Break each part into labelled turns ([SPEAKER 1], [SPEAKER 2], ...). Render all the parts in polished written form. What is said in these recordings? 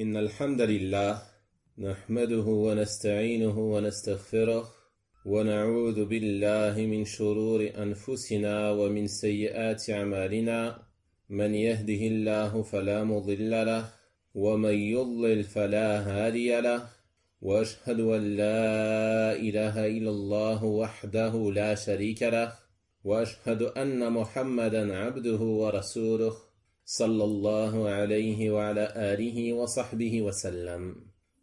[SPEAKER 1] إن الحمد لله نحمده ونستعينه ونستغفره ونعوذ بالله من شرور أنفسنا ومن سيئات أعمالنا من يهده الله فلا مضل له ومن يضلل فلا هادي له وأشهد أن لا إله إلا الله وحده لا شريك له وأشهد أن محمدا عبده ورسوله صلى الله عليه وعلى آله وصحبه وسلم.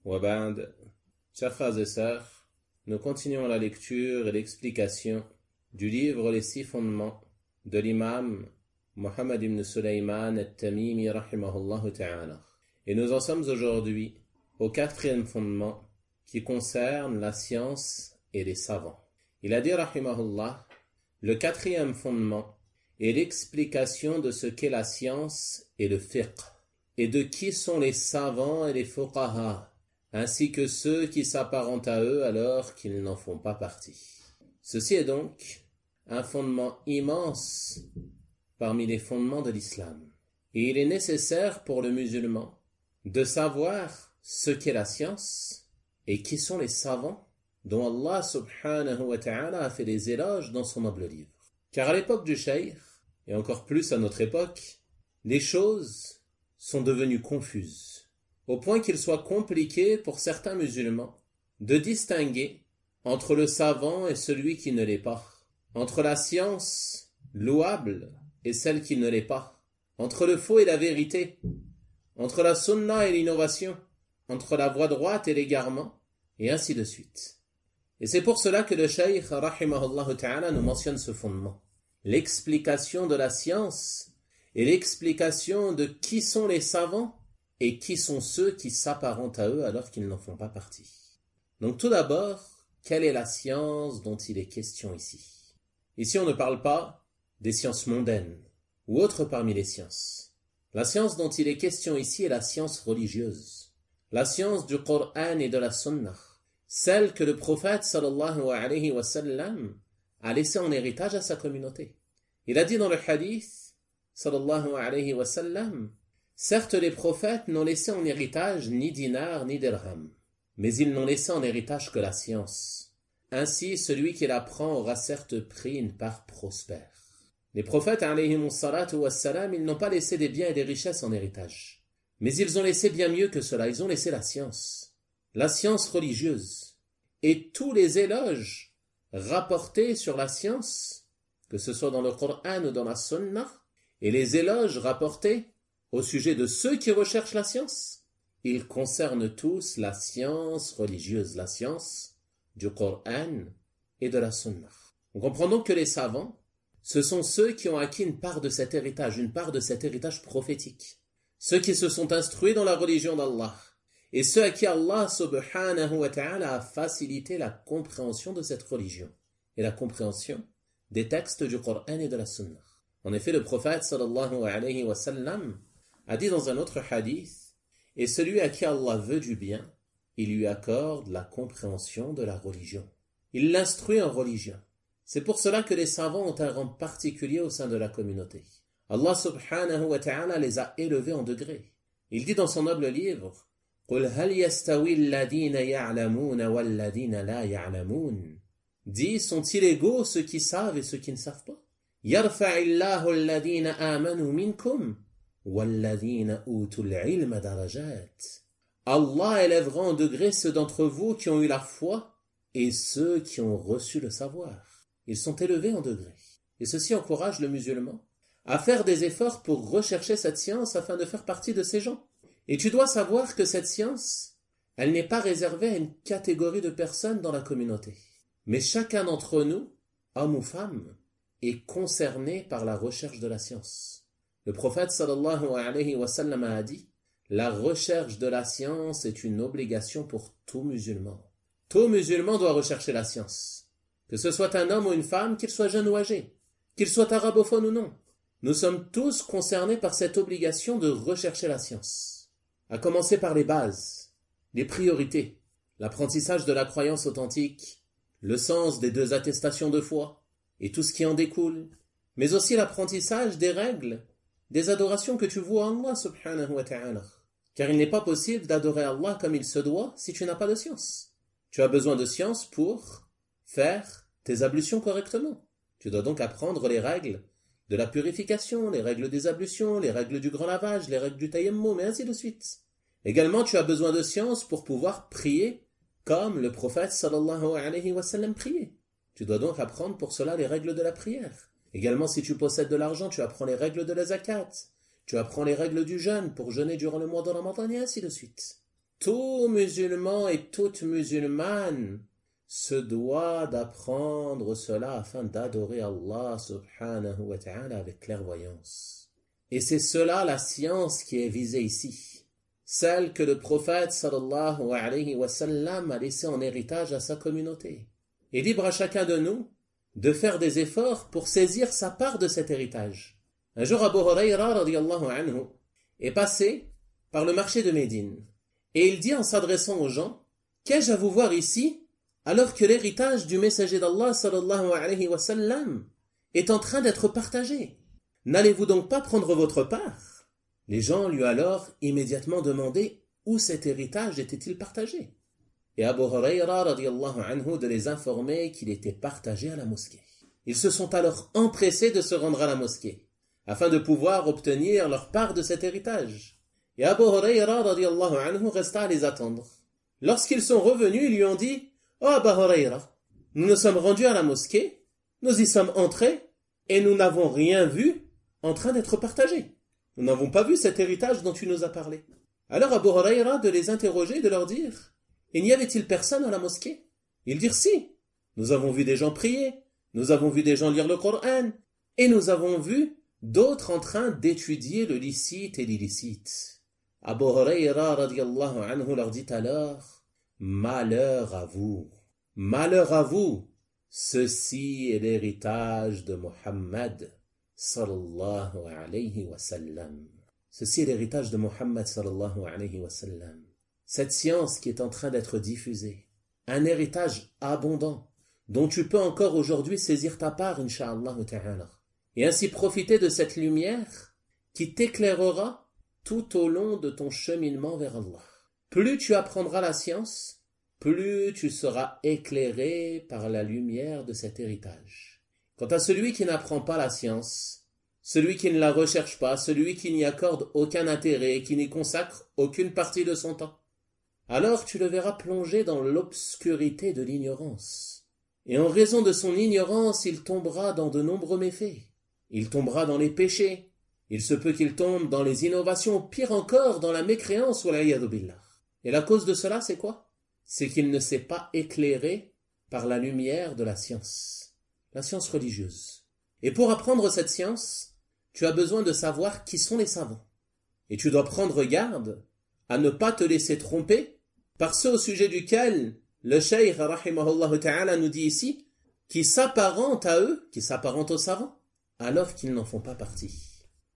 [SPEAKER 1] وبعد, chers frères et sœurs, nous continuons la lecture et l'explication du livre Les 6 fondements de l'imam Mohammed ibn Sulayman al-Tamimi rahimahullah ta'ala. Et nous en sommes aujourd'hui au 4e fondement qui concerne la science et les savants. Il a dit rahimahullah, le 4e fondement est l'explication de ce qu'est la science et le fiqh, et de qui sont les savants et les fuqaha, ainsi que ceux qui s'apparentent à eux alors qu'ils n'en font pas partie. Ceci est donc un fondement immense parmi les fondements de l'islam. Et il est nécessaire pour le musulman de savoir ce qu'est la science et qui sont les savants dont Allah subhanahu wa ta'ala a fait des éloges dans son noble livre. Car à l'époque du cheikh, et encore plus à notre époque, les choses sont devenues confuses, au point qu'il soit compliqué pour certains musulmans de distinguer entre le savant et celui qui ne l'est pas, entre la science louable et celle qui ne l'est pas, entre le faux et la vérité, entre la sunna et l'innovation, entre la voie droite et l'égarement, et ainsi de suite. Et c'est pour cela que le cheikh, rahimahullah ta'ala, nous mentionne ce fondement. L'explication de la science et l'explication de qui sont les savants et qui sont ceux qui s'apparentent à eux alors qu'ils n'en font pas partie. Donc tout d'abord, quelle est la science dont il est question ici? Ici on ne parle pas des sciences mondaines ou autres parmi les sciences. La science dont il est question ici est la science religieuse, la science du Coran et de la Sunnah, celle que le prophète sallallahu alayhi wa sallam a laissé en héritage à sa communauté. Il a dit dans le hadith, sallallahu alayhi wa sallam, certes les prophètes n'ont laissé en héritage ni dinar ni dirham, mais ils n'ont laissé en héritage que la science. Ainsi, celui qui la prend aura certes pris une part prospère. Les prophètes, alayhimus salatu wassalam, ils n'ont pas laissé des biens et des richesses en héritage, mais ils ont laissé bien mieux que cela, ils ont laissé la science religieuse, et tous les éloges rapportés sur la science, que ce soit dans le Coran ou dans la Sunnah, et les éloges rapportés au sujet de ceux qui recherchent la science, ils concernent tous la science religieuse, la science du Coran et de la Sunnah. On comprend donc que les savants, ce sont ceux qui ont acquis une part de cet héritage prophétique, ceux qui se sont instruits dans la religion d'Allah, et ceux à qui Allah subhanahu wa ta'ala a facilité la compréhension de cette religion et la compréhension des textes du Coran et de la Sunna. En effet, le prophète sallallahu alayhi wa sallam a dit dans un autre hadith, et celui à qui Allah veut du bien, il lui accorde la compréhension de la religion. Il l'instruit en religion. C'est pour cela que les savants ont un rang particulier au sein de la communauté. Allah subhanahu wa ta'ala les a élevés en degrés. Il dit dans son noble livre, قُلْ هَلْ يَسْتَوِي الَّذِينَ يَعْلَمُونَ وَالَّذِينَ لَا يَعْلَمُونَ. Dis, sont-ils égaux ceux qui savent et ceux qui ne savent pas? يَرْفَعِ اللَّهُ الَّذِينَ آمَنُوا مِنْكُمْ وَالَّذِينَ أُوتُوا الْعِلْمَ دَرَجَاتٍ. Allah élèvera en degrés ceux d'entre vous qui ont eu la foi et ceux qui ont reçu le savoir. Ils sont élevés en degrés. Et ceci encourage le musulman à faire des efforts pour rechercher cette science afin de faire partie de ces gens. Et tu dois savoir que cette science, elle n'est pas réservée à une catégorie de personnes dans la communauté. Mais chacun d'entre nous, homme ou femme, est concerné par la recherche de la science. Le prophète sallallahu alayhi wa sallam a dit, la recherche de la science est une obligation pour tout musulman. Tout musulman doit rechercher la science. Que ce soit un homme ou une femme, qu'il soit jeune ou âgé, qu'il soit arabophone ou non. Nous sommes tous concernés par cette obligation de rechercher la science. À commencer par les bases, les priorités, l'apprentissage de la croyance authentique, le sens des 2 attestations de foi et tout ce qui en découle, mais aussi l'apprentissage des règles, des adorations que tu vois en Allah subhanahu wa ta'ala. Car il n'est pas possible d'adorer Allah comme il se doit si tu n'as pas de science. Tu as besoin de science pour faire tes ablutions correctement. Tu dois donc apprendre les règles de la purification, les règles des ablutions, les règles du grand lavage, les règles du tayammum, et ainsi de suite. Également, tu as besoin de science pour pouvoir prier comme le prophète sallallahu alayhi wa sallam priait. Tu dois donc apprendre pour cela les règles de la prière. Également, si tu possèdes de l'argent, tu apprends les règles de la zakat. Tu apprends les règles du jeûne pour jeûner durant le mois de Ramadan et ainsi de suite. Tout musulman et toute musulmane se doit d'apprendre cela afin d'adorer Allah subhanahu wa ta'ala avec clairvoyance. Et c'est cela la science qui est visée ici. Celle que le prophète sallallahu alayhi wa sallam a laissée en héritage à sa communauté. Et libre à chacun de nous de faire des efforts pour saisir sa part de cet héritage. Un jour, Abu Hurayra radiyallahu anhu est passé par le marché de Médine. Et il dit en s'adressant aux gens, « Qu'ai-je à vous voir ici alors que l'héritage du messager d'Allah sallallahu alayhi wa sallam est en train d'être partagé? N'allez-vous donc pas prendre votre part ?» Les gens lui alors immédiatement demandé où cet héritage était-il partagé. Et Abu Hurayra radiyallahu anhu de les informer qu'il était partagé à la mosquée. Ils se sont alors empressés de se rendre à la mosquée afin de pouvoir obtenir leur part de cet héritage. Et Abu Hurayra radiyallahu anhu resta à les attendre. Lorsqu'ils sont revenus, ils lui ont dit « Oh Abu Hurayra, nous nous sommes rendus à la mosquée, nous y sommes entrés et nous n'avons rien vu en train d'être partagé. Nous n'avons pas vu cet héritage dont tu nous as parlé. » Alors Abu Hurayra de les interroger, de leur dire « Et n'y avait-il personne à la mosquée ?» Ils dirent « Si, nous avons vu des gens prier, nous avons vu des gens lire le Coran et nous avons vu d'autres en train d'étudier le licite et l'illicite. » Abu Hurayra radiyallahu anhu leur dit alors « Malheur à vous, ceci est l'héritage de Muhammad sallallahu alayhi wa sallam. » Ceci est l'héritage de Muhammad sallallahu alayhi wa sallam. Cette science qui est en train d'être diffusée, un héritage abondant dont tu peux encore aujourd'hui saisir ta part, incha'Allah ta'ala, et ainsi profiter de cette lumière qui t'éclairera tout au long de ton cheminement vers Allah. Plus tu apprendras la science, plus tu seras éclairé par la lumière de cet héritage. Quant à celui qui n'apprend pas la science, celui qui ne la recherche pas, celui qui n'y accorde aucun intérêt et qui n'y consacre aucune partie de son temps, alors tu le verras plongé dans l'obscurité de l'ignorance. Et en raison de son ignorance, il tombera dans de nombreux méfaits. Il tombera dans les péchés. Il se peut qu'il tombe dans les innovations, pire encore dans la mécréance, wal-'iyadhu billah. Et la cause de cela, c'est quoi? C'est qu'il ne s'est pas éclairé par la lumière de la science religieuse. Et pour apprendre cette science, tu as besoin de savoir qui sont les savants. Et tu dois prendre garde à ne pas te laisser tromper par ceux au sujet duquel le cheikh rahimahullah ta'ala nous dit ici, qui s'apparentent à eux, qui s'apparentent aux savants, alors qu'ils n'en font pas partie.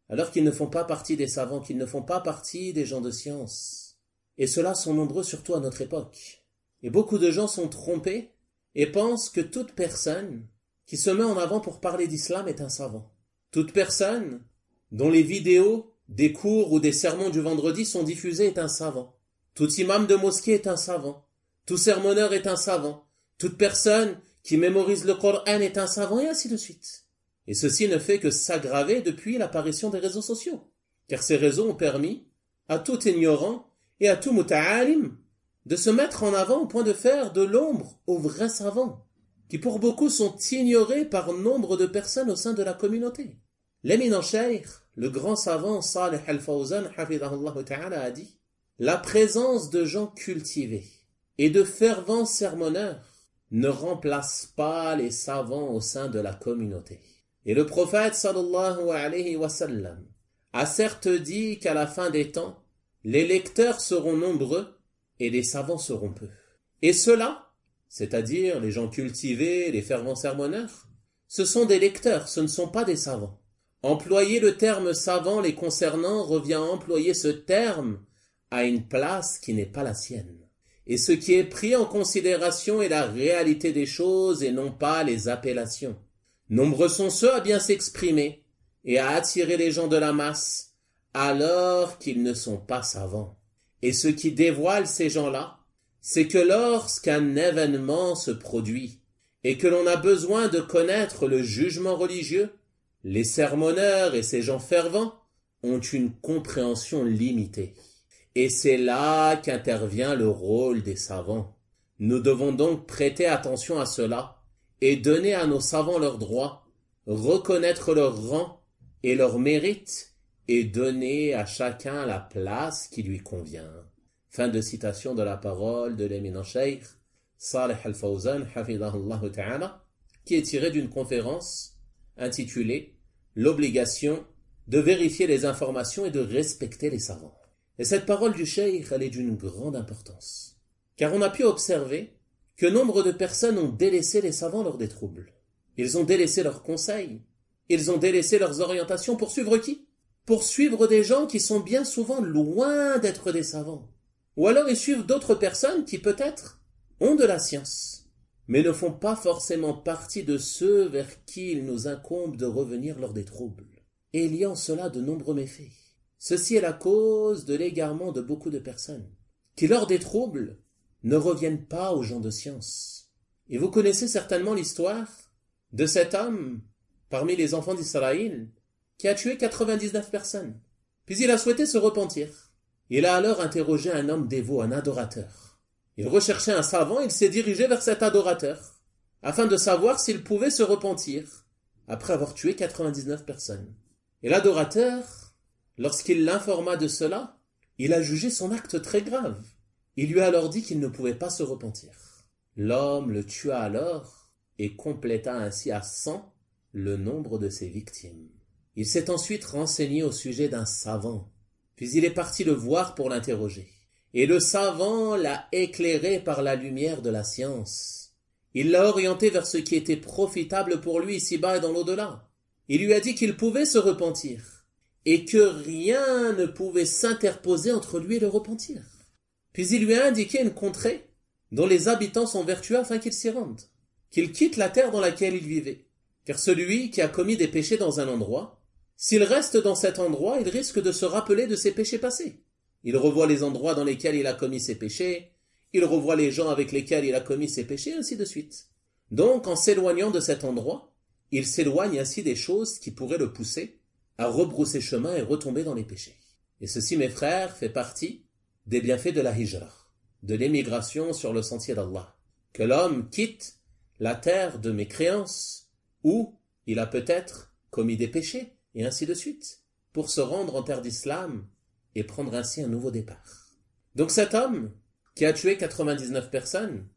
[SPEAKER 1] Alors qu'ils ne font pas partie des savants, qu'ils ne font pas partie des gens de science. Et ceux-là sont nombreux surtout à notre époque. Et beaucoup de gens sont trompés et pensent que toute personne qui se met en avant pour parler d'islam est un savant. Toute personne dont les vidéos des cours ou des sermons du vendredi sont diffusés est un savant. Tout imam de mosquée est un savant. Tout sermonneur est un savant. Toute personne qui mémorise le Coran est un savant et ainsi de suite. Et ceci ne fait que s'aggraver depuis l'apparition des réseaux sociaux. Car ces réseaux ont permis à tout ignorant et à tout muta'alim de se mettre en avant au point de faire de l'ombre aux vrais savants, qui pour beaucoup sont ignorés par nombre de personnes au sein de la communauté. L'éminent cheikh, le grand savant Salih al-Fawzan, hafidhahullah ta'ala, a dit « La présence de gens cultivés et de fervents sermonneurs ne remplace pas les savants au sein de la communauté. » Et le prophète sallallahu alayhi wa sallam a certes dit qu'à la fin des temps, les lecteurs seront nombreux et les savants seront peu. Et ceux-là, c'est-à-dire les gens cultivés, les fervents sermonneurs, ce sont des lecteurs, ce ne sont pas des savants. Employer le terme savant les concernant revient à employer ce terme à une place qui n'est pas la sienne. Et ce qui est pris en considération est la réalité des choses et non pas les appellations. Nombreux sont ceux à bien s'exprimer et à attirer les gens de la masse, alors qu'ils ne sont pas savants. Et ce qui dévoile ces gens-là, c'est que lorsqu'un événement se produit et que l'on a besoin de connaître le jugement religieux, les sermonneurs et ces gens fervents ont une compréhension limitée. Et c'est là qu'intervient le rôle des savants. Nous devons donc prêter attention à cela et donner à nos savants leurs droits, reconnaître leur rang et leur mérite et donner à chacun la place qui lui convient. Fin de citation de la parole de l'éminent cheikh Salih al-Fawzan, hafidahullah ta'ala, qui est tirée d'une conférence intitulée « L'obligation de vérifier les informations et de respecter les savants ». Et cette parole du cheikh, elle est d'une grande importance. Car on a pu observer que nombre de personnes ont délaissé les savants lors des troubles. Ils ont délaissé leurs conseils. Ils ont délaissé leurs orientations pour suivre qui? Pour suivre des gens qui sont bien souvent loin d'être des savants. Ou alors ils suivent d'autres personnes qui peut-être ont de la science, mais ne font pas forcément partie de ceux vers qui il nous incombe de revenir lors des troubles. Et il y a en cela de nombreux méfaits. Ceci est la cause de l'égarement de beaucoup de personnes, qui lors des troubles ne reviennent pas aux gens de science. Et vous connaissez certainement l'histoire de cet homme, parmi les enfants d'Israël, qui a tué 99 personnes. Puis il a souhaité se repentir. Il a alors interrogé un homme dévot, un adorateur. Il recherchait un savant, il s'est dirigé vers cet adorateur, afin de savoir s'il pouvait se repentir, après avoir tué 99 personnes. Et l'adorateur, lorsqu'il l'informa de cela, il a jugé son acte très grave. Il lui a alors dit qu'il ne pouvait pas se repentir. L'homme le tua alors et compléta ainsi à 100 le nombre de ses victimes. Il s'est ensuite renseigné au sujet d'un savant, puis il est parti le voir pour l'interroger. Et le savant l'a éclairé par la lumière de la science. Il l'a orienté vers ce qui était profitable pour lui ici-bas et dans l'au-delà. Il lui a dit qu'il pouvait se repentir, et que rien ne pouvait s'interposer entre lui et le repentir. Puis il lui a indiqué une contrée dont les habitants sont vertueux afin qu'il s'y rende, qu'il quitte la terre dans laquelle il vivait. Car celui qui a commis des péchés dans un endroit, s'il reste dans cet endroit, il risque de se rappeler de ses péchés passés. Il revoit les endroits dans lesquels il a commis ses péchés, il revoit les gens avec lesquels il a commis ses péchés, ainsi de suite. Donc, en s'éloignant de cet endroit, il s'éloigne ainsi des choses qui pourraient le pousser à rebrousser chemin et retomber dans les péchés. Et ceci, mes frères, fait partie des bienfaits de la hijra, de l'émigration sur le sentier d'Allah. Que l'homme quitte la terre de mécréance, où il a peut-être commis des péchés, et ainsi de suite, pour se rendre en terre d'islam et prendre ainsi un nouveau départ. Donc cet homme, qui a tué 99 personnes,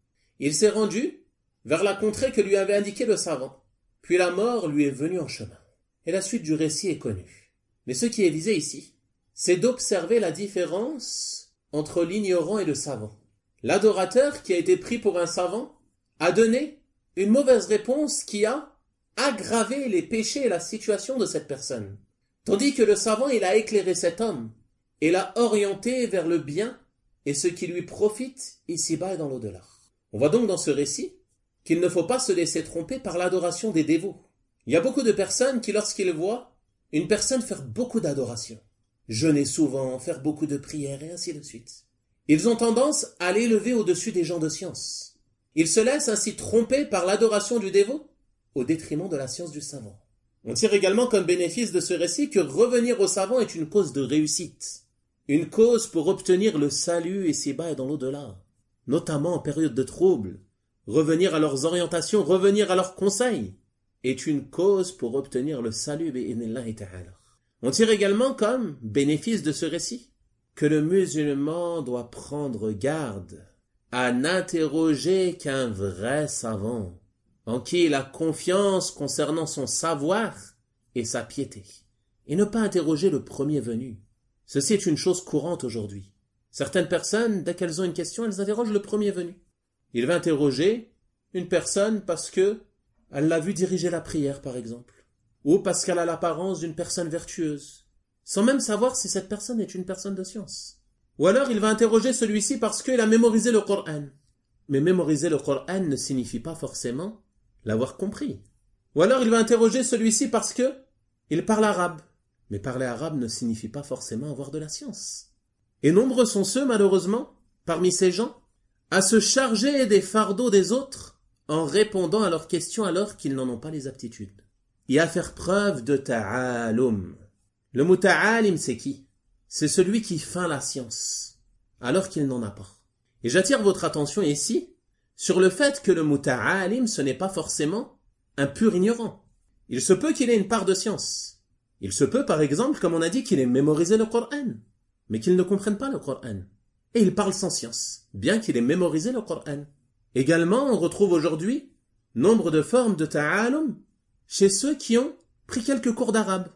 [SPEAKER 1] il s'est rendu vers la contrée que lui avait indiqué le savant, puis la mort lui est venue en chemin. Et la suite du récit est connue. Mais ce qui est visé ici, c'est d'observer la différence entre l'ignorant et le savant. L'adorateur qui a été pris pour un savant a donné une mauvaise réponse qui a aggravé les péchés et la situation de cette personne. Tandis que le savant, il a éclairé cet homme et l'a orienté vers le bien et ce qui lui profite ici-bas et dans l'au-delà. On voit donc dans ce récit qu'il ne faut pas se laisser tromper par l'adoration des dévots. Il y a beaucoup de personnes qui, lorsqu'ils voient une personne faire beaucoup d'adoration, jeûner souvent, faire beaucoup de prières et ainsi de suite, ils ont tendance à l'élever au-dessus des gens de science. Ils se laissent ainsi tromper par l'adoration du dévot au détriment de la science du savant. On tire également comme bénéfice de ce récit que revenir au savant est une cause de réussite, une cause pour obtenir le salut ici-bas et dans l'au-delà, notamment en période de trouble. Revenir à leurs orientations, revenir à leurs conseils est une cause pour obtenir le salut bi'idhnillahi ta'ala. On tire également comme bénéfice de ce récit que le musulman doit prendre garde à n'interroger qu'un vrai savant, en qui il a confiance concernant son savoir et sa piété, et ne pas interroger le premier venu. Ceci est une chose courante aujourd'hui. Certaines personnes, dès qu'elles ont une question, elles interrogent le premier venu. Il va interroger une personne parce que elle l'a vu diriger la prière, par exemple, ou parce qu'elle a l'apparence d'une personne vertueuse, sans même savoir si cette personne est une personne de science. Ou alors il va interroger celui-ci parce qu'il a mémorisé le Coran. Mais mémoriser le Coran ne signifie pas forcément l'avoir compris. Ou alors il va interroger celui-ci parce que il parle arabe. Mais parler arabe ne signifie pas forcément avoir de la science.
[SPEAKER 2] Et nombreux sont ceux, malheureusement, parmi ces gens, à se charger des fardeaux des autres en répondant à leurs questions alors qu'ils n'en ont pas les aptitudes. Et à faire preuve de ta'alum. Le mot ta'alim, c'est qui? C'est celui qui feint la science, alors qu'il n'en a pas. Et j'attire votre attention ici sur le fait que le mot ta'alim, ce n'est pas forcément un pur ignorant. Il se peut qu'il ait une part de science. Il se peut, par exemple, comme on a dit, qu'il ait mémorisé le Coran, mais qu'il ne comprenne pas le Coran. Et il parle sans science, bien qu'il ait mémorisé le Coran. Également, on retrouve aujourd'hui nombre de formes de ta'alum chez ceux qui ont pris quelques cours d'arabe.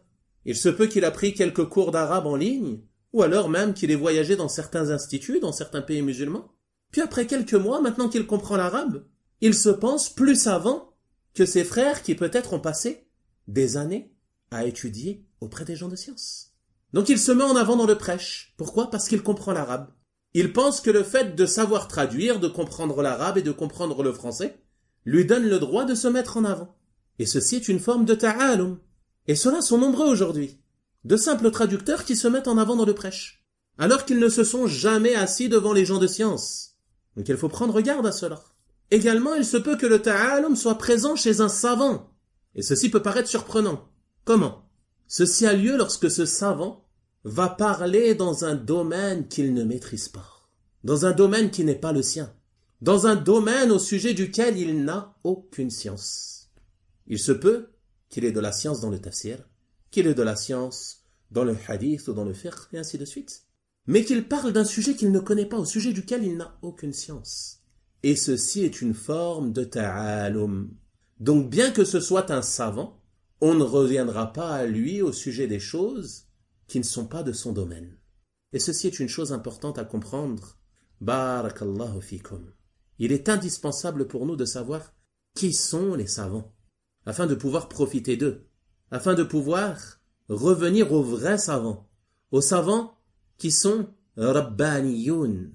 [SPEAKER 2] Il se peut qu'il a pris quelques cours d'arabe en ligne, ou alors même qu'il ait voyagé dans certains instituts, dans certains pays musulmans. Puis après quelques mois, maintenant qu'il comprend l'arabe, il se pense plus savant que ses frères qui peut-être ont passé des années à étudier auprès des gens de science. Donc il se met en avant dans le prêche. Pourquoi? Parce qu'il comprend l'arabe. Il pense que le fait de savoir traduire, de comprendre l'arabe et de comprendre le français, lui donne le droit de se mettre en avant. Et ceci est une forme de ta'alum. Et ceux-là sont nombreux aujourd'hui. De simples traducteurs qui se mettent en avant dans le prêche, alors qu'ils ne se sont jamais assis devant les gens de science. Donc il faut prendre garde à cela. Également, il se peut que le ta'alum soit présent chez un savant. Et ceci peut paraître surprenant. Comment? Ceci a lieu lorsque ce savant va parler dans un domaine qu'il ne maîtrise pas. Dans un domaine qui n'est pas le sien. Dans un domaine au sujet duquel il n'a aucune science. Il se peut qu'il ait de la science dans le tafsir, qu'il ait de la science dans le hadith ou dans le fiqh, et ainsi de suite. Mais qu'il parle d'un sujet qu'il ne connaît pas, au sujet duquel il n'a aucune science. Et ceci est une forme de ta'alum. Donc bien que ce soit un savant, on ne reviendra pas à lui au sujet des choses qui ne sont pas de son domaine. Et ceci est une chose importante à comprendre. Barakallahu fikum. Il est indispensable pour nous de savoir qui sont les savants, afin de pouvoir profiter d'eux, afin de pouvoir revenir aux vrais savants, aux savants qui sont Rabbaniyoun,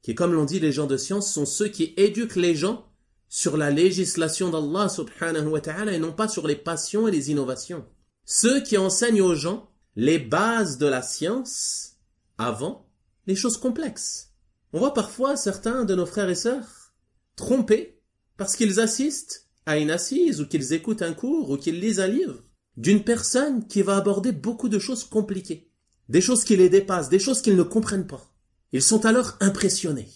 [SPEAKER 2] qui, comme l'ont dit les gens de science, sont ceux qui éduquent les gens sur la législation d'Allah subhanahu wa ta'ala et non pas sur les passions et les innovations. Ceux qui enseignent aux gens les bases de la science avant les choses complexes. On voit parfois certains de nos frères et sœurs trompés parce qu'ils assistent à une assise ou qu'ils écoutent un cours ou qu'ils lisent un livre d'une personne qui va aborder beaucoup de choses compliquées, des choses qui les dépassent, des choses qu'ils ne comprennent pas. Ils sont alors impressionnés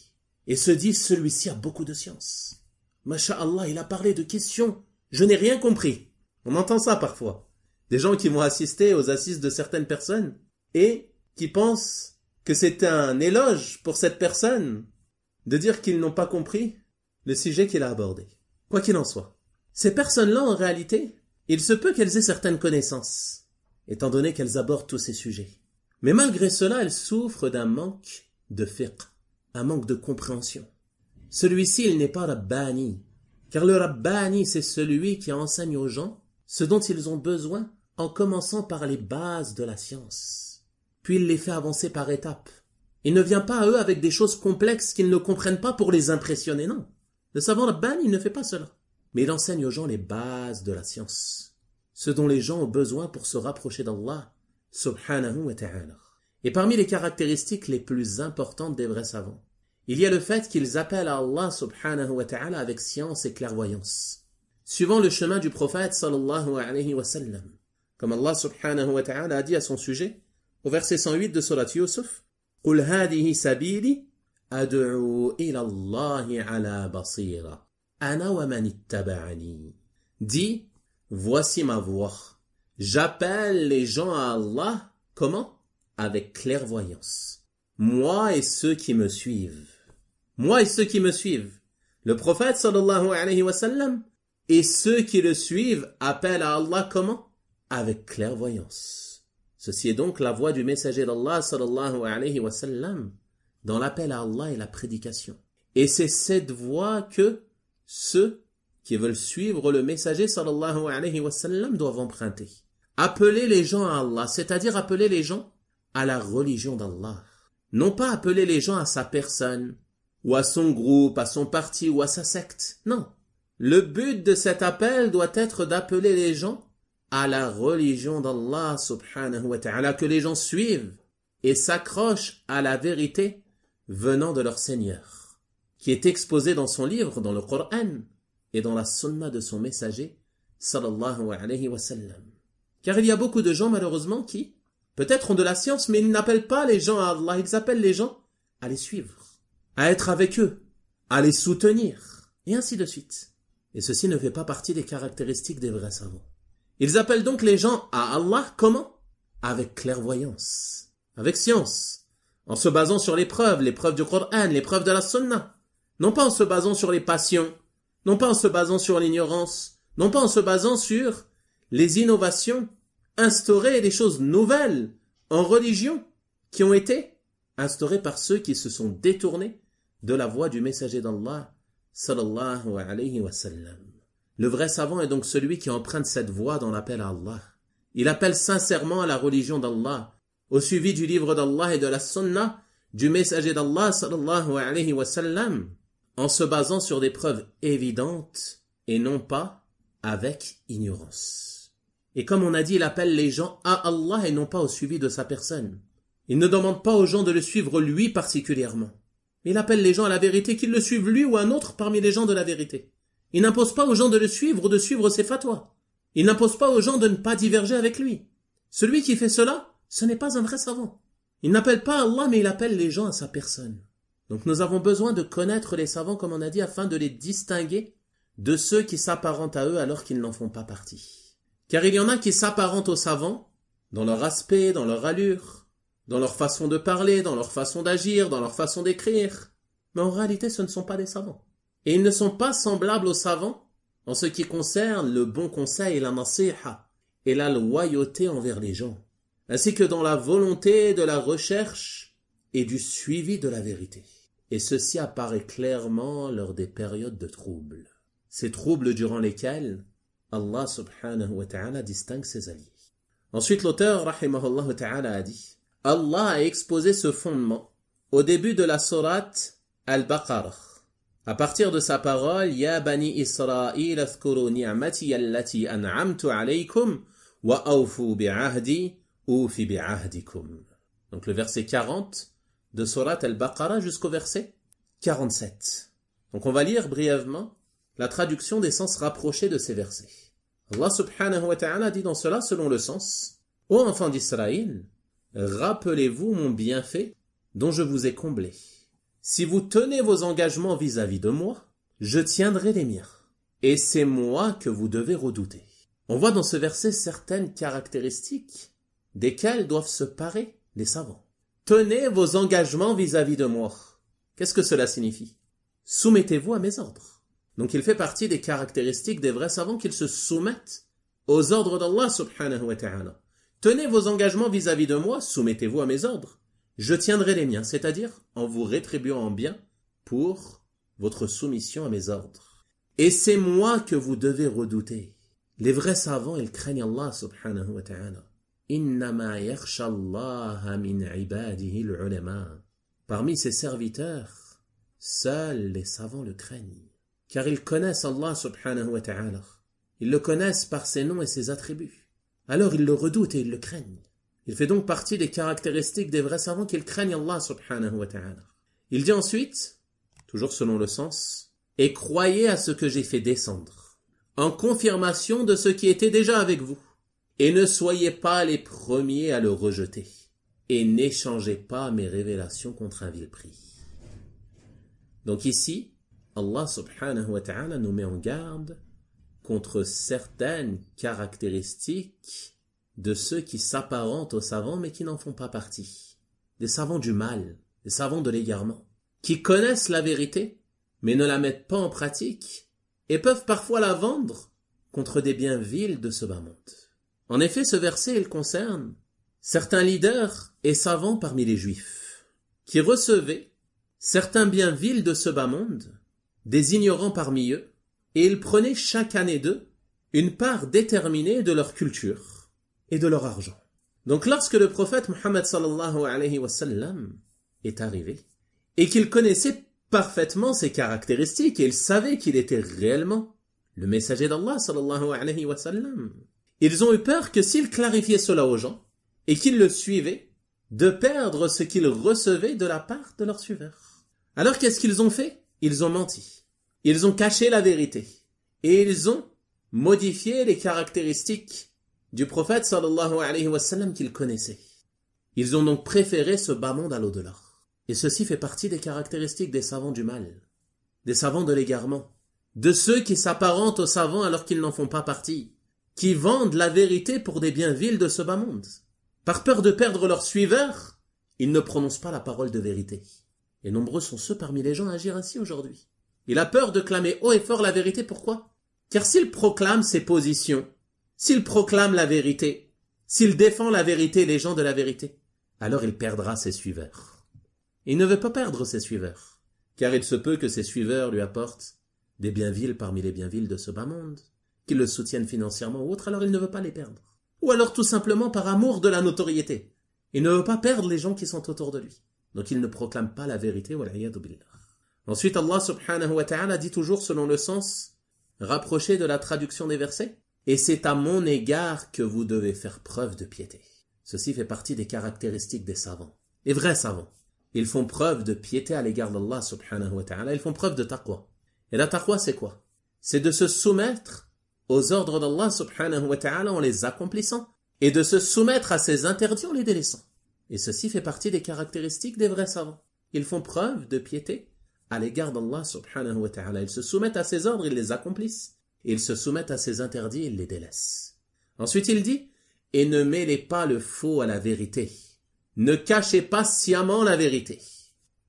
[SPEAKER 2] et se disent celui-ci a beaucoup de science. Masha'Allah, il a parlé de questions, je n'ai rien compris. On entend ça parfois. Des gens qui vont assister aux assises de certaines personnes et qui pensent que c'est un éloge pour cette personne de dire qu'ils n'ont pas compris le sujet qu'il a abordé. Quoi qu'il en soit, ces personnes-là, en réalité, il se peut qu'elles aient certaines connaissances, étant donné qu'elles abordent tous ces sujets. Mais malgré cela, elles souffrent d'un manque de fiqh, un manque de compréhension. Celui-ci, il n'est pas Rabbani, car le Rabbani, c'est celui qui enseigne aux gens ce dont ils ont besoin en commençant par les bases de la science. Puis il les fait avancer par étapes. Il ne vient pas à eux avec des choses complexes qu'ils ne comprennent pas pour les impressionner, non. Le savant Rabbani, il ne fait pas cela. Mais il enseigne aux gens les bases de la science, ce dont les gens ont besoin pour se rapprocher d'Allah, subhanahu wa ta'ala. Et parmi les caractéristiques les plus importantes des vrais savants, il y a le fait qu'ils appellent à Allah subhanahu wa ta'ala avec science et clairvoyance, suivant le chemin du prophète sallallahu alayhi wa sallam. Comme Allah subhanahu wa ta'ala a dit à son sujet, au verset 108 de Surat Yusuf, « Qul hadihi sabili ad'u ila Allahi ala basira, ana wa man ittaba'ani. » Dis, voici ma voix. J'appelle les gens à Allah, comment? Avec clairvoyance. Moi et ceux qui me suivent. Moi et ceux qui me suivent. Le prophète sallallahu alayhi wa sallam et ceux qui le suivent appellent à Allah comment? Avec clairvoyance. Ceci est donc la voix du messager d'Allah sallallahu alayhi wa sallam dans l'appel à Allah et la prédication. Et c'est cette voix que ceux qui veulent suivre le messager sallallahu alayhi wa sallam doivent emprunter. Appeler les gens à Allah, c'est-à-dire appeler les gens à la religion d'Allah. Non pas appeler les gens à sa personne, ou à son groupe, à son parti, ou à sa secte. Non. Le but de cet appel doit être d'appeler les gens à la religion d'Allah subhanahu wa ta'ala, que les gens suivent et s'accrochent à la vérité venant de leur Seigneur, qui est exposée dans son livre, dans le Coran et dans la sunna de son messager, sallallahu alayhi wa sallam. Car il y a beaucoup de gens, malheureusement, qui, peut-être ont de la science, mais ils n'appellent pas les gens à Allah, ils appellent les gens à les suivre, à être avec eux, à les soutenir, et ainsi de suite. Et ceci ne fait pas partie des caractéristiques des vrais savants. Ils appellent donc les gens à Allah, comment? Avec clairvoyance, avec science, en se basant sur les preuves du Coran, les preuves de la sunna, non pas en se basant sur les passions, non pas en se basant sur l'ignorance, non pas en se basant sur les innovations instaurées et les choses nouvelles en religion qui ont été instaurées par ceux qui se sont détournés de la voie du messager d'Allah, sallallahu alayhi wa sallam. Le vrai savant est donc celui qui emprunte cette voie dans l'appel à Allah. Il appelle sincèrement à la religion d'Allah, au suivi du livre d'Allah et de la sunna du messager d'Allah, sallallahu alayhi wa sallam, en se basant sur des preuves évidentes et non pas avec ignorance. Et comme on a dit, il appelle les gens à Allah et non pas au suivi de sa personne. Il ne demande pas aux gens de le suivre lui particulièrement. Il appelle les gens à la vérité, qu'ils le suivent lui ou un autre parmi les gens de la vérité. Il n'impose pas aux gens de le suivre ou de suivre ses fatwas. Il n'impose pas aux gens de ne pas diverger avec lui. Celui qui fait cela, ce n'est pas un vrai savant. Il n'appelle pas Allah, mais il appelle les gens à sa personne. Donc nous avons besoin de connaître les savants, comme on a dit, afin de les distinguer de ceux qui s'apparentent à eux alors qu'ils n'en font pas partie. Car il y en a qui s'apparentent aux savants, dans leur aspect, dans leur allure, dans leur façon de parler, dans leur façon d'agir, dans leur façon d'écrire. Mais en réalité, ce ne sont pas des savants. Et ils ne sont pas semblables aux savants en ce qui concerne le bon conseil et la nasiha, et la loyauté envers les gens, ainsi que dans la volonté de la recherche et du suivi de la vérité. Et ceci apparaît clairement lors des périodes de troubles. Ces troubles durant lesquels Allah subhanahu wa ta'ala distingue ses alliés. Ensuite, l'auteur, rahimahullah ta'ala, a dit: Allah a exposé ce fondement au début de la sourate Al-Baqarah. À partir de sa parole, Ya bani Israël, azkuru ni'mati allati an'amtu alaykum wa awfu bi'ahdi ufi bi'ahdikum. Donc le verset 40 de sourate Al-Baqarah jusqu'au verset 47. Donc on va lire brièvement la traduction des sens rapprochés de ces versets. Allah subhanahu wa ta'ala dit dans cela selon le sens: Ô enfants d'Israël, rappelez-vous mon bienfait dont je vous ai comblé. Si vous tenez vos engagements vis-à-vis de moi, je tiendrai les miens. Et c'est moi que vous devez redouter. On voit dans ce verset certaines caractéristiques desquelles doivent se parer les savants. Tenez vos engagements vis-à-vis de moi. Qu'est-ce que cela signifie? Soumettez-vous à mes ordres. Donc il fait partie des caractéristiques des vrais savants qu'ils se soumettent aux ordres d'Allah subhanahu wa ta'ala. Tenez vos engagements vis-à-vis de moi, soumettez-vous à mes ordres. Je tiendrai les miens, c'est-à-dire en vous rétribuant en bien pour votre soumission à mes ordres. Et c'est moi que vous devez redouter. Les vrais savants, ils craignent Allah subhanahu wa ta'ala. Innama yakhsha Allah min ibadihi al-ulama. Parmi ses serviteurs, seuls les savants le craignent. Car ils connaissent Allah subhanahu wa ta'ala. Ils le connaissent par ses noms et ses attributs. Alors ils le redoutent et ils le craignent. Il fait donc partie des caractéristiques des vrais savants qu'ils craignent Allah subhanahu wa ta'ala. Il dit ensuite, toujours selon le sens, « Et croyez à ce que j'ai fait descendre, en confirmation de ce qui était déjà avec vous, et ne soyez pas les premiers à le rejeter, et n'échangez pas mes révélations contre un vil prix. » Donc ici, Allah subhanahu wa ta'ala nous met en garde contre certaines caractéristiques de ceux qui s'apparentent aux savants mais qui n'en font pas partie. Des savants du mal, des savants de l'égarement, qui connaissent la vérité mais ne la mettent pas en pratique et peuvent parfois la vendre contre des biens vils de ce bas monde. En effet, ce verset, il concerne certains leaders et savants parmi les juifs qui recevaient certains biens vils de ce bas monde, des ignorants parmi eux, et ils prenaient chaque année d'eux une part déterminée de leur culture et de leur argent. Donc lorsque le prophète Muhammad sallallahu alayhi wa sallam est arrivé et qu'il connaissait parfaitement ses caractéristiques et il savait qu'il était réellement le messager d'Allah sallallahu alayhi wa sallam, ils ont eu peur que s'ils clarifiaient cela aux gens et qu'ils le suivaient, de perdre ce qu'ils recevaient de la part de leurs suiveurs. Alors qu'est-ce qu'ils ont fait? Ils ont menti. Ils ont caché la vérité. Et ils ont modifié les caractéristiques du prophète sallallahu alayhi wa sallam qu'ils connaissaient. Ils ont donc préféré ce bas monde à l'au-delà. Et ceci fait partie des caractéristiques des savants du mal, des savants de l'égarement, de ceux qui s'apparentent aux savants alors qu'ils n'en font pas partie, qui vendent la vérité pour des biens vils de ce bas monde. Par peur de perdre leurs suiveurs, ils ne prononcent pas la parole de vérité. Et nombreux sont ceux parmi les gens à agir ainsi aujourd'hui. Il a peur de clamer haut et fort la vérité, pourquoi? Car s'il proclame ses positions, s'il proclame la vérité, s'il défend la vérité, les gens de la vérité, alors il perdra ses suiveurs. Il ne veut pas perdre ses suiveurs, car il se peut que ses suiveurs lui apportent des biens vils parmi les biens vils de ce bas monde, qu'ils le soutiennent financièrement ou autre, alors il ne veut pas les perdre. Ou alors tout simplement par amour de la notoriété. Il ne veut pas perdre les gens qui sont autour de lui. Donc il ne proclame pas la vérité, wal'iyadu billah. Ensuite, Allah subhanahu wa ta'ala dit toujours selon le sens rapproché de la traduction des versets, et c'est à mon égard que vous devez faire preuve de piété. Ceci fait partie des caractéristiques des savants. Les vrais savants. Ils font preuve de piété à l'égard d'Allah subhanahu wa ta'ala. Ils font preuve de taqwa. Et la taqwa, c'est quoi? C'est de se soumettre aux ordres d'Allah subhanahu wa ta'ala en les accomplissant, et de se soumettre à ses interdits en les délaissant. Et ceci fait partie des caractéristiques des vrais savants. Ils font preuve de piété à l'égard d'Allah subhanahu wa ta'ala. Ils se soumettent à ses ordres, ils les accomplissent. Ils se soumettent à ses interdits, ils les délaissent. Ensuite il dit, et ne mêlez pas le faux à la vérité. Ne cachez pas sciemment la vérité.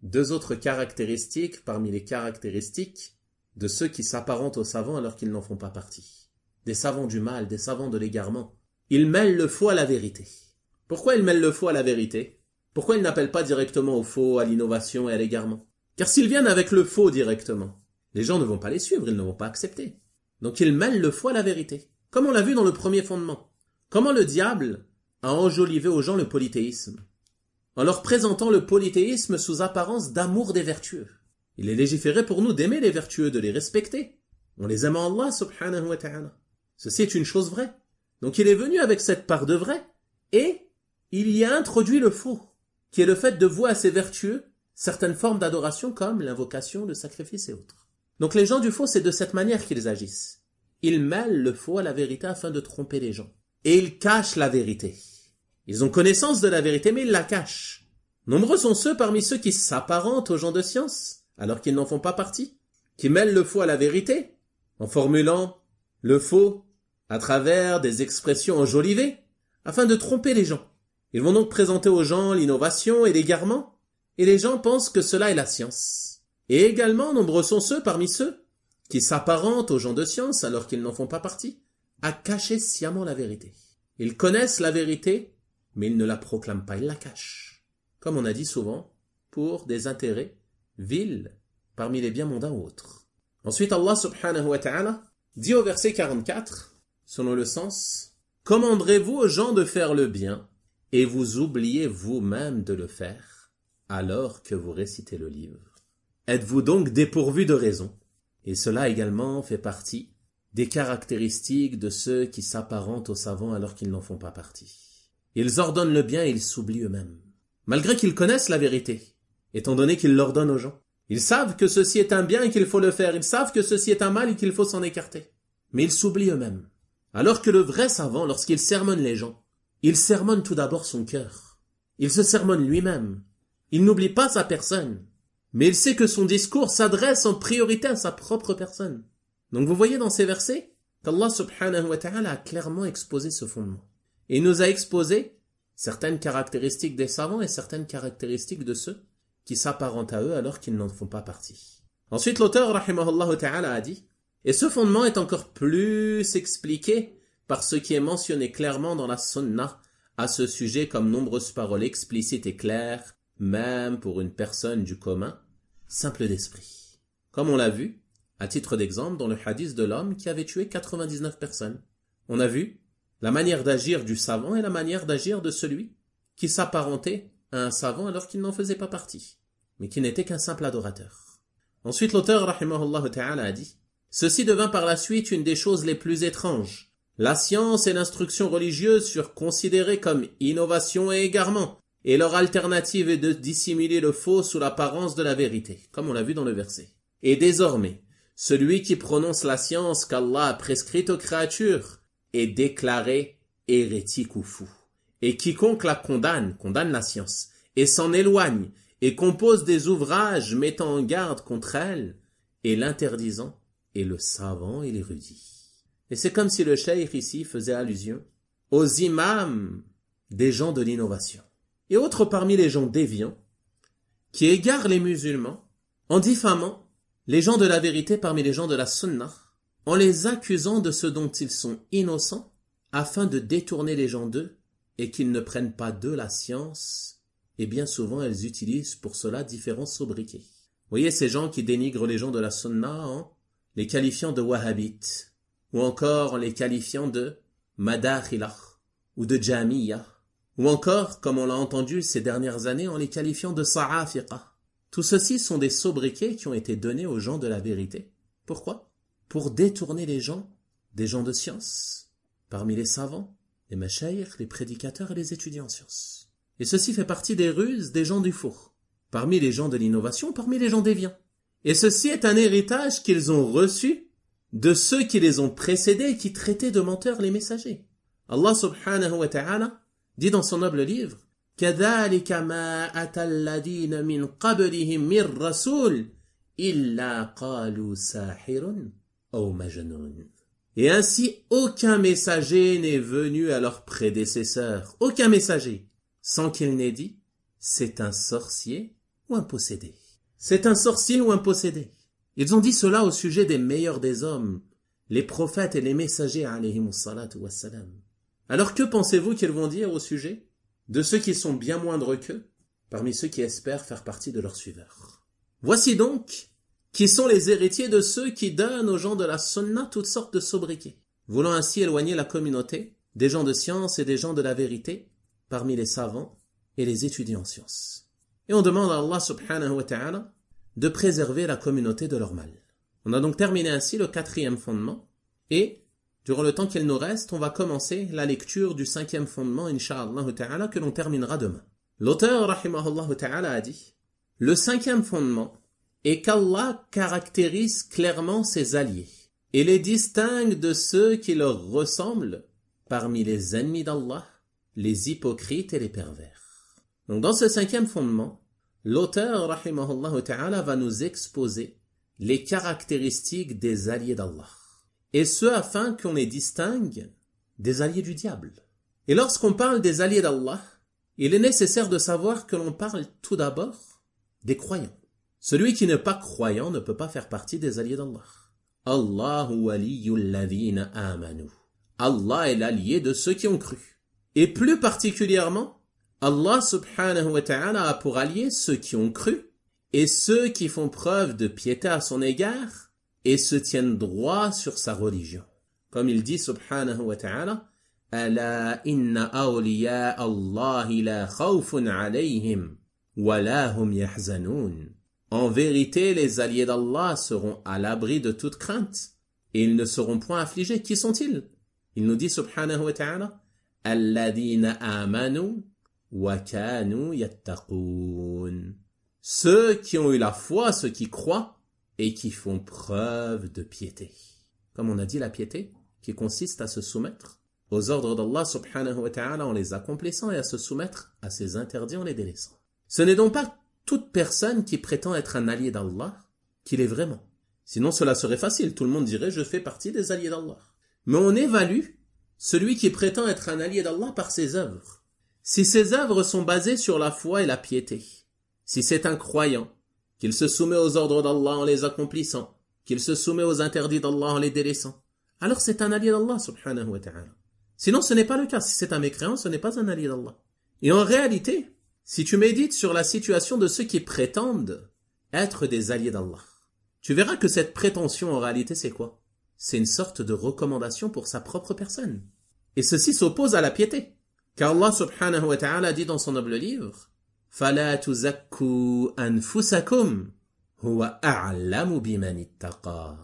[SPEAKER 2] Deux autres caractéristiques parmi les caractéristiques de ceux qui s'apparentent aux savants alors qu'ils n'en font pas partie. Des savants du mal, des savants de l'égarement. Ils mêlent le faux à la vérité. Pourquoi ils mêlent le faux à la vérité? Pourquoi ils n'appellent pas directement au faux, à l'innovation et à l'égarement? Car s'ils viennent avec le faux directement, les gens ne vont pas les suivre, ils ne vont pas accepter. Donc ils mêlent le faux à la vérité. Comme on l'a vu dans le premier fondement. Comment le diable a enjolivé aux gens le polythéisme, en leur présentant le polythéisme sous apparence d'amour des vertueux. Il est légiféré pour nous d'aimer les vertueux, de les respecter. On les aime en Allah subhanahu wa ta'ala. Ceci est une chose vraie. Donc il est venu avec cette part de vrai, et il y a introduit le faux, qui est le fait de vouer à ces vertueux certaines formes d'adoration comme l'invocation, le sacrifice et autres. Donc les gens du faux, c'est de cette manière qu'ils agissent. Ils mêlent le faux à la vérité afin de tromper les gens. Et ils cachent la vérité. Ils ont connaissance de la vérité, mais ils la cachent. Nombreux sont ceux parmi ceux qui s'apparentent aux gens de science, alors qu'ils n'en font pas partie, qui mêlent le faux à la vérité, en formulant le faux à travers des expressions enjolivées, afin de tromper les gens. Ils vont donc présenter aux gens l'innovation et l'égarement, et les gens pensent que cela est la science. Et également, nombreux sont ceux parmi ceux qui s'apparentent aux gens de science alors qu'ils n'en font pas partie, à cacher sciemment la vérité. Ils connaissent la vérité, mais ils ne la proclament pas, ils la cachent. Comme on a dit souvent, pour des intérêts vils parmi les biens mondains ou autres. Ensuite, Allah subhanahu wa ta'ala dit au verset 44, selon le sens, « Commanderez-vous aux gens de faire le bien, et vous oubliez vous-même de le faire, alors que vous récitez le livre. Êtes-vous donc dépourvus de raison ?» Et cela également fait partie des caractéristiques de ceux qui s'apparentent aux savants alors qu'ils n'en font pas partie. Ils ordonnent le bien et ils s'oublient eux-mêmes, malgré qu'ils connaissent la vérité, étant donné qu'ils l'ordonnent aux gens. Ils savent que ceci est un bien et qu'il faut le faire, ils savent que ceci est un mal et qu'il faut s'en écarter. Mais ils s'oublient eux-mêmes. Alors que le vrai savant, lorsqu'il sermonne les gens, il sermonne tout d'abord son cœur. Il se sermonne lui-même. Il n'oublie pas sa personne. Mais il sait que son discours s'adresse en priorité à sa propre personne. Donc vous voyez dans ces versets qu'Allah subhanahu wa ta'ala a clairement exposé ce fondement. Et il nous a exposé certaines caractéristiques des savants et certaines caractéristiques de ceux qui s'apparentent à eux alors qu'ils n'en font pas partie. Ensuite l'auteur rahimahullah ta'ala a dit, et ce fondement est encore plus expliqué par ce qui est mentionné clairement dans la sunna à ce sujet comme nombreuses paroles explicites et claires, même pour une personne du commun, simple d'esprit. Comme on l'a vu, à titre d'exemple, dans le hadith de l'homme qui avait tué 99 personnes. On a vu la manière d'agir du savant et la manière d'agir de celui qui s'apparentait à un savant alors qu'il n'en faisait pas partie, mais qui n'était qu'un simple adorateur. Ensuite, l'auteur, rahimahullah ta'ala, a dit « Ceci devint par la suite une des choses les plus étranges. La science et l'instruction religieuse furent considérées comme innovation et égarement, et leur alternative est de dissimuler le faux sous l'apparence de la vérité, comme on l'a vu dans le verset. Et désormais, celui qui prononce la science qu'Allah a prescrite aux créatures est déclaré hérétique ou fou. Et quiconque la condamne la science, et s'en éloigne, et compose des ouvrages mettant en garde contre elle, et l'interdisant, est le savant et l'érudit. Et c'est comme si le cheikh ici faisait allusion aux imams des gens de l'innovation. Et autres parmi les gens déviants, qui égarent les musulmans, en diffamant les gens de la vérité parmi les gens de la sunnah, en les accusant de ce dont ils sont innocents, afin de détourner les gens d'eux, et qu'ils ne prennent pas d'eux la science, et bien souvent elles utilisent pour cela différents sobriquets. Vous voyez ces gens qui dénigrent les gens de la sunnah en les qualifiant de wahhabites, ou encore en les qualifiant de madakhilah, ou de jamiyah, ou encore, comme on l'a entendu ces dernières années, en les qualifiant de sa'afiqa. Tout ceci sont des sobriquets qui ont été donnés aux gens de la vérité. Pourquoi? Pour détourner les gens des gens de science, parmi les savants, les mashayikh, les prédicateurs et les étudiants en sciences. Et ceci fait partie des ruses des gens du faux, parmi les gens de l'innovation, parmi les gens déviants. Et ceci est un héritage qu'ils ont reçu de ceux qui les ont précédés et qui traitaient de menteurs les messagers. Allah subhanahu wa ta'ala dit dans son noble livre كَذَلِكَ مَا أَتَى الَّذِينَ مِنْ قَبْلِهِمْ مِنْ رَسُولٍ إِلَّا قَالُوا سَاحِرٌ أَوْ مَجْنُونٌ. Et ainsi, aucun messager n'est venu à leurs prédécesseurs, aucun messager, sans qu'il n'ait dit « c'est un sorcier ou un possédé ». C'est un sorcier ou un possédé. Ils ont dit cela au sujet des meilleurs des hommes, les prophètes et les messagers alayhimus salatu wassalam. Alors que pensez-vous qu'ils vont dire au sujet de ceux qui sont bien moindres qu'eux, parmi ceux qui espèrent faire partie de leurs suiveurs? Voici donc qui sont les héritiers de ceux qui donnent aux gens de la sunna toutes sortes de sobriquets, voulant ainsi éloigner la communauté des gens de science et des gens de la vérité, parmi les savants et les étudiants en sciences. Et on demande à Allah subhanahu wa ta'ala de préserver la communauté de leur mal. On a donc terminé ainsi le 4e fondement, et durant le temps qu'il nous reste, on va commencer la lecture du 5e fondement, incha'Allah ta'ala, que l'on terminera demain. L'auteur, rahimahullah ta'ala, a dit, le 5e fondement est qu'Allah caractérise clairement ses alliés et les distingue de ceux qui leur ressemblent parmi les ennemis d'Allah, les hypocrites et les pervers. Donc dans ce 5e fondement, l'auteur, rahimahullah ta'ala, va nous exposer les caractéristiques des alliés d'Allah. Et ce afin qu'on les distingue des alliés du diable. Et lorsqu'on parle des alliés d'Allah, il est nécessaire de savoir que l'on parle tout d'abord des croyants. Celui qui n'est pas croyant ne peut pas faire partie des alliés d'Allah. Allahu waliyyul ladhina amanu. Allah est l'allié de ceux qui ont cru. Et plus particulièrement, Allah subhanahu wa ta'ala a pour alliés ceux qui ont cru et ceux qui font preuve de piété à son égard et se tiennent droit sur sa religion. Comme il dit subhanahu wa ta'ala, Ala inna awliya Allahi la khawfun alayhim wa la hum yahzanun. En vérité, les alliés d'Allah seront à l'abri de toute crainte et ils ne seront point affligés. Qui sont-ils? Il nous dit subhanahu wa ta'ala, Alladhina amanu wa kanu yattaqun. Ceux qui ont eu la foi, ceux qui croient et qui font preuve de piété. Comme on a dit, la piété, qui consiste à se soumettre aux ordres d'Allah subhanahu wa ta'ala en les accomplissant et à se soumettre à ses interdits en les délaissant. Ce n'est donc pas toute personne qui prétend être un allié d'Allah qu'il est vraiment. Sinon cela serait facile, tout le monde dirait je fais partie des alliés d'Allah. Mais on évalue celui qui prétend être un allié d'Allah par ses œuvres. Si ses œuvres sont basées sur la foi et la piété, si c'est un croyant, qu'il se soumet aux ordres d'Allah en les accomplissant, qu'il se soumet aux interdits d'Allah en les délaissant, alors c'est un allié d'Allah subhanahu wa ta'ala. Sinon ce n'est pas le cas, si c'est un mécréant, ce n'est pas un allié d'Allah. Et en réalité, si tu médites sur la situation de ceux qui prétendent être des alliés d'Allah, tu verras que cette prétention en réalité c'est quoi? C'est une sorte de recommandation pour sa propre personne. Et ceci s'oppose à la piété. Car Allah subhanahu wa ta'ala dit dans son noble livre, فَلَا تُزَكُّوا أَنفُسَكُمْ هُوَ أَعْلَمُ بِمَنِ اتَّقَى.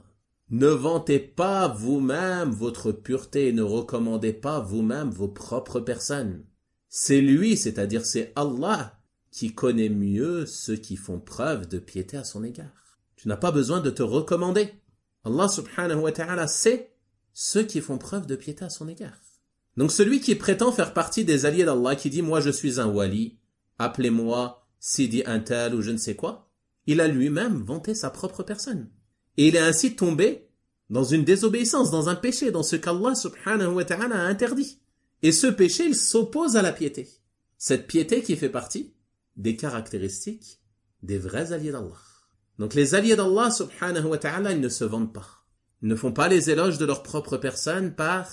[SPEAKER 2] Ne vantez pas vous-même votre pureté, ne recommandez pas vous-même vos propres personnes. C'est lui, c'est-à-dire c'est Allah, qui connaît mieux ceux qui font preuve de piété à son égard. Tu n'as pas besoin de te recommander. Allah subhanahu wa ta'ala sait ceux qui font preuve de piété à son égard. Donc celui qui prétend faire partie des alliés d'Allah, qui dit « moi je suis un wali, appelez-moi Sidi un tel ou je ne sais quoi », il a lui-même vanté sa propre personne. Et il est ainsi tombé dans une désobéissance, dans un péché, dans ce qu'Allah subhanahu wa ta'ala a interdit. Et ce péché, il s'oppose à la piété. Cette piété qui fait partie des caractéristiques des vrais alliés d'Allah. Donc les alliés d'Allah subhanahu wa ta'ala, ils ne se vantent pas. Ils ne font pas les éloges de leur propre personne par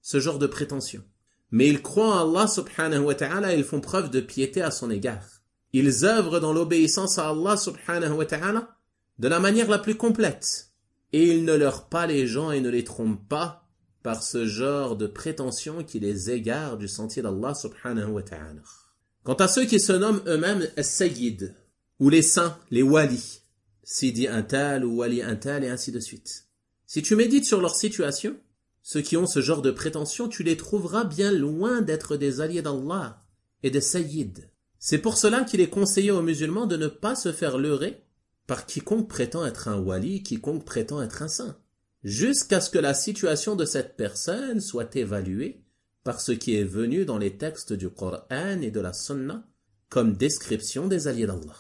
[SPEAKER 2] ce genre de prétention. Mais ils croient en Allah subhanahu wa ta'ala et ils font preuve de piété à son égard. Ils œuvrent dans l'obéissance à Allah subhanahu wa ta'ala de la manière la plus complète. Et ils ne leurrent pas les gens et ne les trompent pas par ce genre de prétention qui les égare du sentier d'Allah subhanahu wa ta'ala. Quant à ceux qui se nomment eux-mêmes as-sayyid, ou les saints, les walis, Sidi un tel ou wali un tel et ainsi de suite. Si tu médites sur leur situation, ceux qui ont ce genre de prétention, tu les trouveras bien loin d'être des alliés d'Allah et des sayyids. C'est pour cela qu'il est conseillé aux musulmans de ne pas se faire leurrer par quiconque prétend être un wali, quiconque prétend être un saint, jusqu'à ce que la situation de cette personne soit évaluée par ce qui est venu dans les textes du Coran et de la Sunna comme description des alliés d'Allah.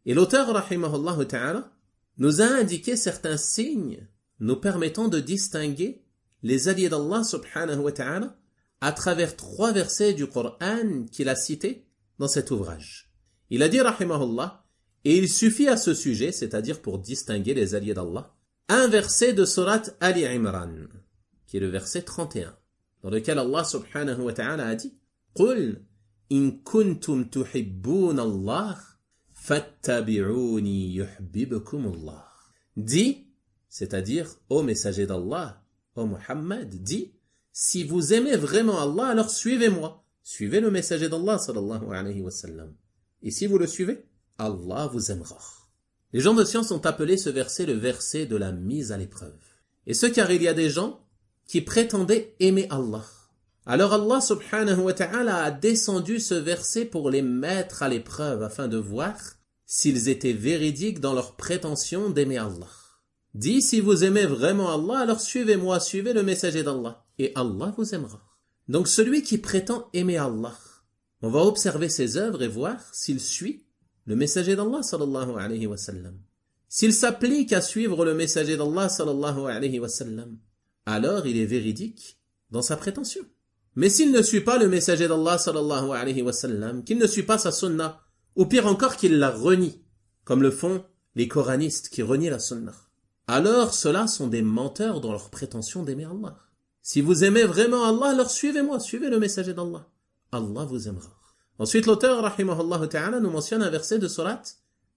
[SPEAKER 2] Et l'auteur, rahimahullah ta'ala, nous a indiqué certains signes nous permettant de distinguer les alliés d'Allah subhanahu wa ta'ala à travers 3 versets du Coran qu'il a cités dans cet ouvrage. Il a dit, rahimahullah, et il suffit à ce sujet, c'est-à-dire pour distinguer les alliés d'Allah, un verset de Surat Ali Imran, qui est le verset 31, dans lequel Allah subhanahu wa ta'ala a dit « Qul in kuntum tuhibbun Allah, fattabi'uni yuhibbukum Allah. » Dis, c'est-à-dire, ô messager d'Allah, ô Muhammad, dis, si vous aimez vraiment Allah, alors suivez-moi. Suivez le messager d'Allah, sallallahu alayhi wa sallam. Et si vous le suivez, Allah vous aimera. Les gens de science ont appelé ce verset le verset de la mise à l'épreuve. Et ce car il y a des gens qui prétendaient aimer Allah. Alors Allah subhanahu wa ta'ala a descendu ce verset pour les mettre à l'épreuve afin de voir s'ils étaient véridiques dans leur prétention d'aimer Allah. Dis, si vous aimez vraiment Allah, alors suivez-moi, suivez le messager d'Allah, et Allah vous aimera. Donc celui qui prétend aimer Allah, on va observer ses œuvres et voir s'il suit le messager d'Allah sallallahu alayhi wa sallam. S'il s'applique à suivre le messager d'Allah sallallahu alayhi wa sallam, alors il est véridique dans sa prétention. Mais s'il ne suit pas le messager d'Allah sallallahu alayhi wa sallam, qu'il ne suit pas sa sunna, ou pire encore qu'il la renie, comme le font les coranistes qui renient la sunna, alors ceux-là sont des menteurs dans leur prétention d'aimer Allah. Si vous aimez vraiment Allah, alors suivez-moi, suivez le messager d'Allah. Allah vous aimera. Ensuite, l'auteur, rahimahullah ta'ala, nous mentionne un verset de Surat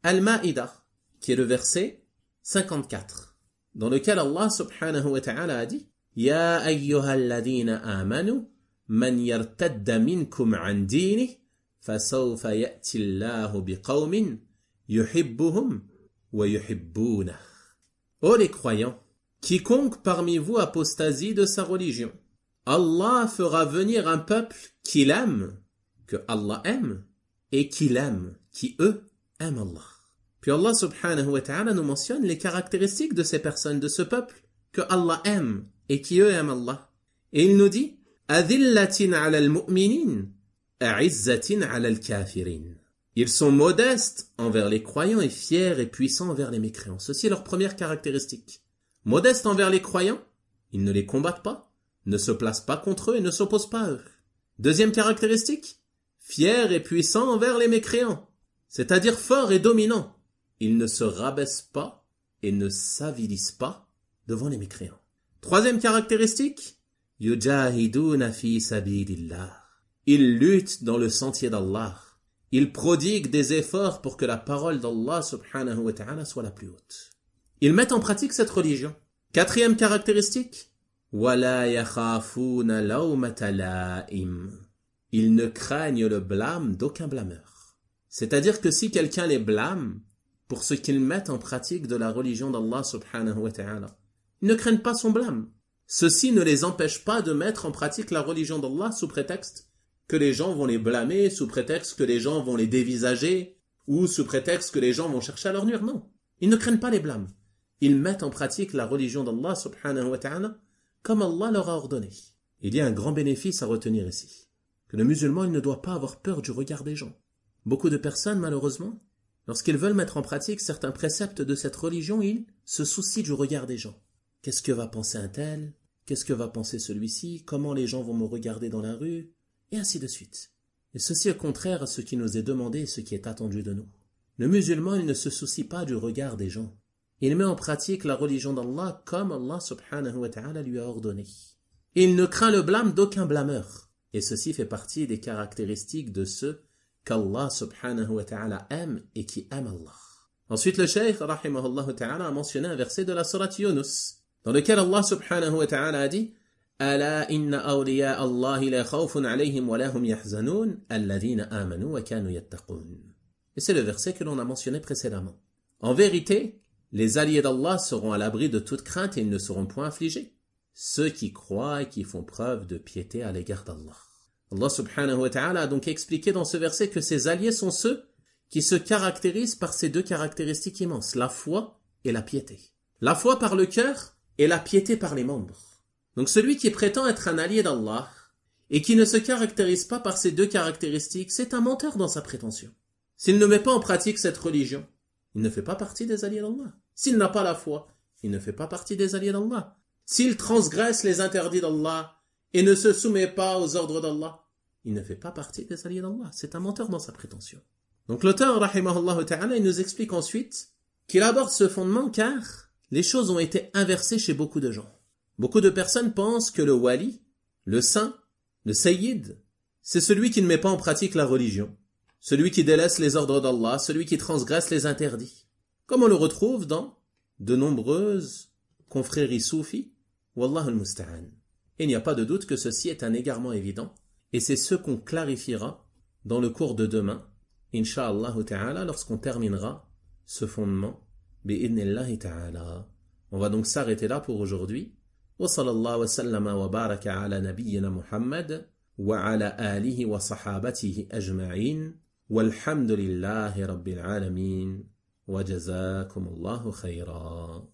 [SPEAKER 2] Al-Ma'idah, qui est le verset 54, dans lequel Allah subhanahu wa ta'ala a dit « Ya ayyuhalladhina amanu, man yartadda minkum an dinih, fasawfa ya'ti Allahu biqawmin, yuhibbuhum wa yuhibbunah. » Ô les croyants, quiconque parmi vous apostasie de sa religion, Allah fera venir un peuple qu'il aime, que Allah aime, et qu'il aime, qui eux aiment Allah. Puis Allah subhanahu wa ta'ala nous mentionne les caractéristiques de ces personnes, de ce peuple, que Allah aime, et qui eux aiment Allah. Et il nous dit, أَذِلَّةٍ عَلَى الْمُؤْمِنِينَ أَعِزَّةٍ عَلَى الْكَافِرِينَ. Ils sont modestes envers les croyants et fiers et puissants envers les mécréants. Ceci est leur première caractéristique. Modestes envers les croyants, ils ne les combattent pas, ne se placent pas contre eux et ne s'opposent pas à eux. Deuxième caractéristique, fiers et puissants envers les mécréants, c'est-à-dire forts et dominants. Ils ne se rabaissent pas et ne s'avilissent pas devant les mécréants. Troisième caractéristique, yujahiduna fi sabilillah. Ils luttent dans le sentier d'Allah. Ils prodiguent des efforts pour que la parole d'Allah subhanahu wa ta'ala soit la plus haute. Ils mettent en pratique cette religion. Quatrième caractéristique, wala yakhafuna lawmata la'im. Ils ne craignent le blâme d'aucun blâmeur. C'est-à-dire que si quelqu'un les blâme pour ce qu'ils mettent en pratique de la religion d'Allah subhanahu wa ta'ala, ils ne craignent pas son blâme. Ceci ne les empêche pas de mettre en pratique la religion d'Allah sous prétexte que les gens vont les blâmer sous prétexte que les gens vont les dévisager ou sous prétexte que les gens vont chercher à leur nuire. Non, ils ne craignent pas les blâmes. Ils mettent en pratique la religion d'Allah subhanahu wa ta'ala comme Allah leur a ordonné. Il y a un grand bénéfice à retenir ici, que le musulman il ne doit pas avoir peur du regard des gens. Beaucoup de personnes, malheureusement, lorsqu'ils veulent mettre en pratique certains préceptes de cette religion, ils se soucient du regard des gens. Qu'est-ce que va penser un tel? Qu'est-ce que va penser celui-ci? Comment les gens vont me regarder dans la rue? Et ainsi de suite. Et ceci est contraire à ce qui nous est demandé et ce qui est attendu de nous. Le musulman, il ne se soucie pas du regard des gens. Il met en pratique la religion d'Allah comme Allah subhanahu wa ta'ala lui a ordonné. Et il ne craint le blâme d'aucun blâmeur. Et ceci fait partie des caractéristiques de ceux qu'Allah subhanahu wa ta'ala aime et qui aiment Allah. Ensuite, le cheikh, rahimahullah ta'ala, a mentionné un verset de la sourate Yunus, dans lequel Allah subhanahu wa ta'ala a dit Ala inna awliya Allahi la khawfun alayhim wa lahum yahzanun alladhina amanu wa kanu yattaqun. Et c'est le verset que l'on a mentionné précédemment. En vérité, les alliés d'Allah seront à l'abri de toute crainte et ils ne seront point affligés. Ceux qui croient et qui font preuve de piété à l'égard d'Allah. Allah subhanahu wa ta'ala a donc expliqué dans ce verset que ces alliés sont ceux qui se caractérisent par ces deux caractéristiques immenses, la foi et la piété. La foi par le cœur et la piété par les membres. Donc celui qui prétend être un allié d'Allah et qui ne se caractérise pas par ces deux caractéristiques, c'est un menteur dans sa prétention. S'il ne met pas en pratique cette religion, il ne fait pas partie des alliés d'Allah. S'il n'a pas la foi, il ne fait pas partie des alliés d'Allah. S'il transgresse les interdits d'Allah et ne se soumet pas aux ordres d'Allah, il ne fait pas partie des alliés d'Allah. C'est un menteur dans sa prétention. Donc l'auteur, rahimahullah ta'ala, il nous explique ensuite qu'il aborde ce fondement car les choses ont été inversées chez beaucoup de gens. Beaucoup de personnes pensent que le wali, le saint, le sayyid, c'est celui qui ne met pas en pratique la religion, celui qui délaisse les ordres d'Allah, celui qui transgresse les interdits, comme on le retrouve dans de nombreuses confréries soufis, wallahu al-musta'an. Et il n'y a pas de doute que ceci est un égarement évident, et c'est ce qu'on clarifiera dans le cours de demain, incha'Allah ta'ala, lorsqu'on terminera ce fondement, bi'idnillahi ta'ala. On va donc s'arrêter là pour aujourd'hui. Wa sallallahu wa sallama wa baraka ala nabiyyina Muhammad wa ala alihi wa sahabatihi ajma'in walhamdulillahi rabbil alamin wa jazakumullahu khayran.